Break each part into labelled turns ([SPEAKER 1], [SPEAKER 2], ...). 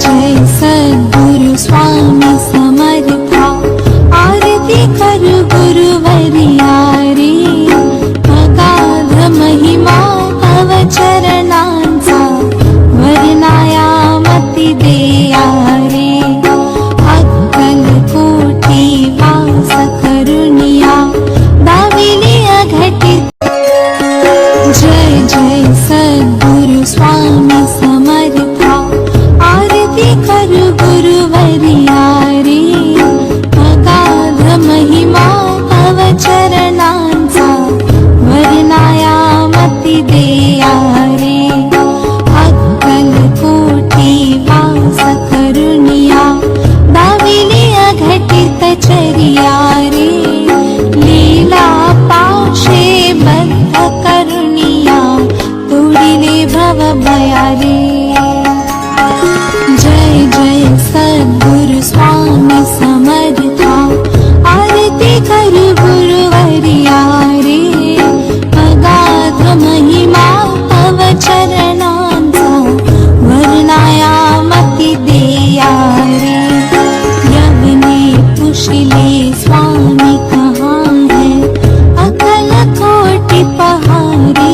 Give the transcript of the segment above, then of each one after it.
[SPEAKER 1] जय सद्गुरु स्वामी समर्था, आरती करू गुरुवर्या रे। अगाध महिमा तव चरणांचा, वर्णाया मती देया रे। अक्कल कोटी वास करुणिया, दाविली अघटित। जय जय सद्गुरु स्वामी समर्था, आरती करू गुरुवर्या रे। अगाध महिमा तव चरणांचा, वर्णाया मती देया रे। अक्कल कोटी वास करुणिया, दाविली अघटित चरिया रे। लीला पाशे बद्ध करुणिया, तोडिले भव भया रे। जय जय सद्गुरु स्वामी समर्था, आरती करू गुरुवर्या रे। अगाध महिमा तव चरणांचा, वर्णाया मती देया रे। यवने पुशिले स्वामी कहाँ है, अकल कोटि पहारे।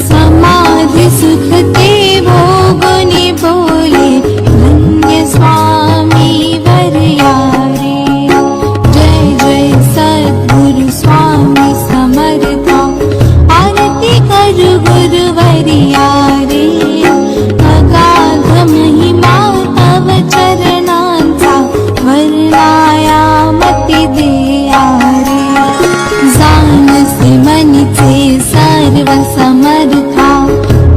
[SPEAKER 1] समाधि सुख ते भोगुनि बोले, धन्य स्वामी वर्या रे। जय जय सद्गुरु स्वामी समर्था, आरती करू गुरुवर्या रे। अगाध महिमा तव चरणांचा, वर्णाया मती देया रे। जाणसे मनीचे सर्व समर्था,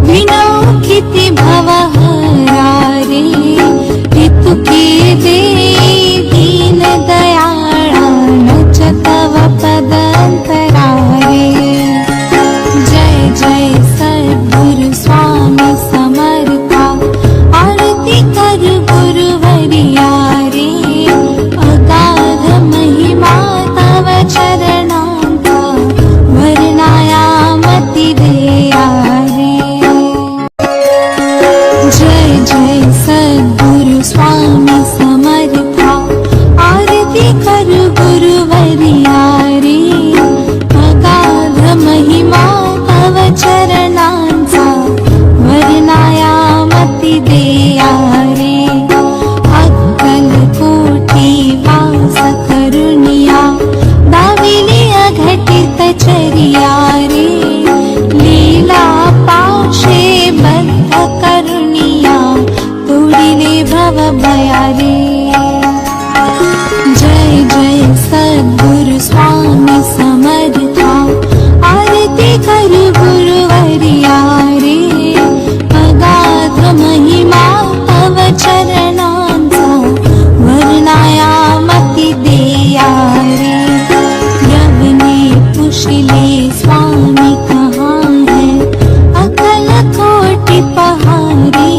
[SPEAKER 1] विनौ किती भवहरा रे। ऋतुके दे दीन दयाळा, नच तव पदंतरा रे। जय जय सद्गुरु स्वामी समर्था, आरती करू गुरुवर्या रे। अगाध महिमा तव चरणांचा, वर्णाया मती देया रे। जय जय सद्गुरु स्वामी समर्था, आरती करू गुरुवर्या रे। अगाध महिमा तव चरणांचा, वर्णाया मती देया रे। अक्कल कोटी वास करुणिया, दाविली अघटित चरिया रे। लीला पाशे बद्ध करुणिया, तोडिले भव भया रे। जय जय सद्गुरु स्वामी समर्था, आरती करू गुरुवर्या रे। अगाध महिमा तव चरणांचा, वर्णाया मती देया रे। यवने पुशिले स्वामी कहाँ है, अकल कोटि पहारे।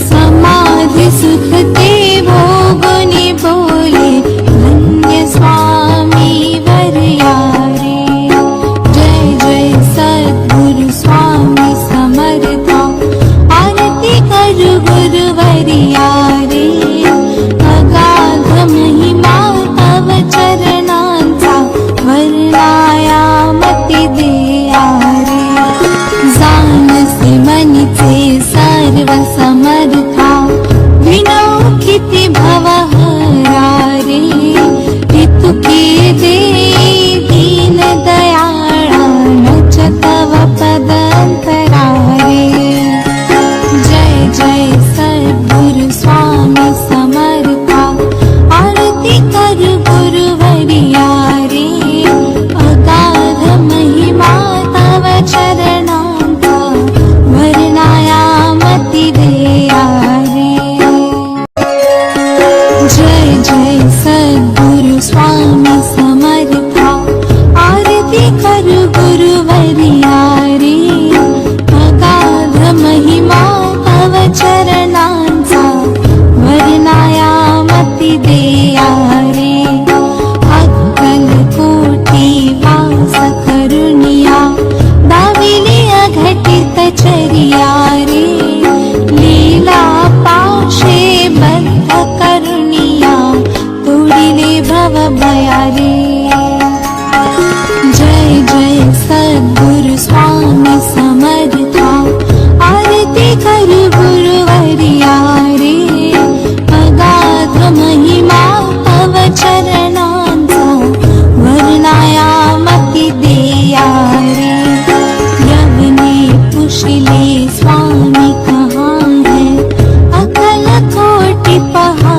[SPEAKER 1] समाधि सुख ते भोगुनि बोले, धन्य स्वामी वर्या रे। जय जय सद्गुरु स्वामी समर्था, आरती करू गुरुवर्या रे। अगाध महिमा तव चरणांचा, वर्णाया मती देया रे। जाणसे मनीचे सर्व समर्था, विनौ किती भवहरा रे। ऋतुके दे दीन दयाळा, नच तव पदंतरा रे। जय जय सद्गुरु स्वामी समर्था, आरती करू गुरुवर्या रे। अगाध महिमा तव चरणांचा, वर्णाया मती देया स्वामी कहाँ है, अकल कोटि पहाड़